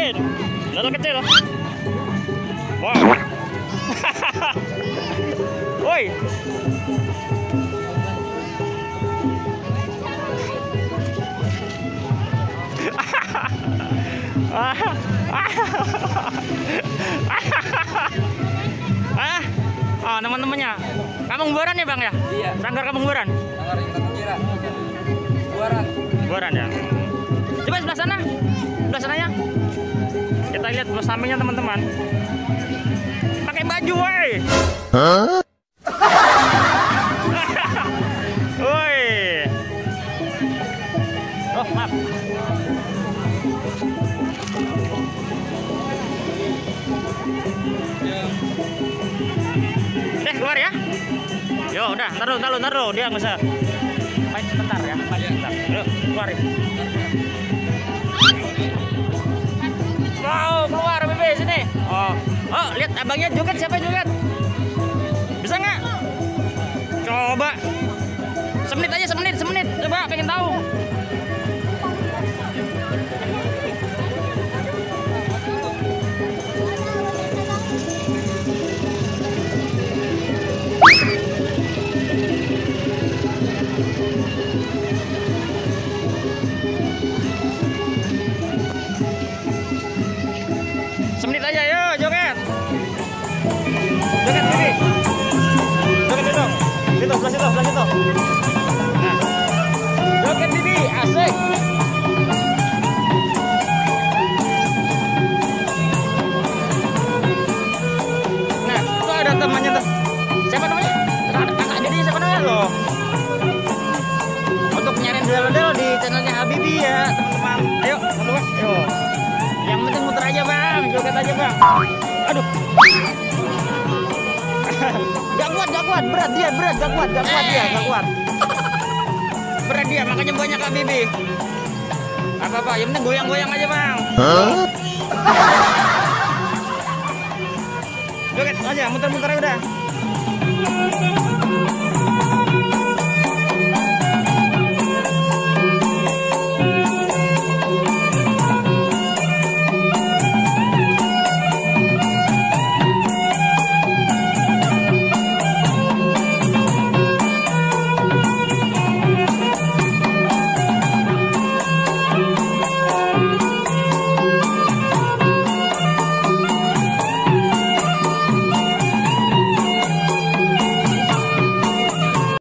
Nih, dodol kecil. Wow. Woi. Oh, teman-temannya. Kampung Buaran ya, Bang ya? Iya. Sanggar Kampung Buaran. Sanggar Kampung Buaran. Buaran ya. Coba sebelah sana. Sebelah sananya. Kita lihat sebelah sampingnya, teman-teman. Pakai baju, woi. Hah? Woi. Oh, maaf. Keluar ya. Yo, udah, taruh. Dia nggak usah. Main sebentar ya, main sebentar. Yuk, keluarin. Mau keluar, Bebe, sini. Oh, lihat abangnya joget, siapa joget? Bisa nggak? Coba. Semenit aja, semenit. Coba, pengen tahu. Semenit aja, yuk, joget. Joget, Bibi. Joget itu. Situ, sebelah situ. Nah. Joget, Bibi, asik. Nah, itu ada temannya tuh. Siapa namanya? Kakak jadi siapa namanya loh? Untuk nyariin dodol di channelnya Habibi ya, teman-teman. Ayo, teman-teman. Ayo. Yang penting muter aja, Bang. Joget aja, Bang. Aduh. Gak kuat. Berat dia. Gak kuat dia. Berat dia, makanya banyak Kak Bibi. Apa-apa, yang penting goyang-goyang aja, Bang. Joget aja, muter-muter aja udah.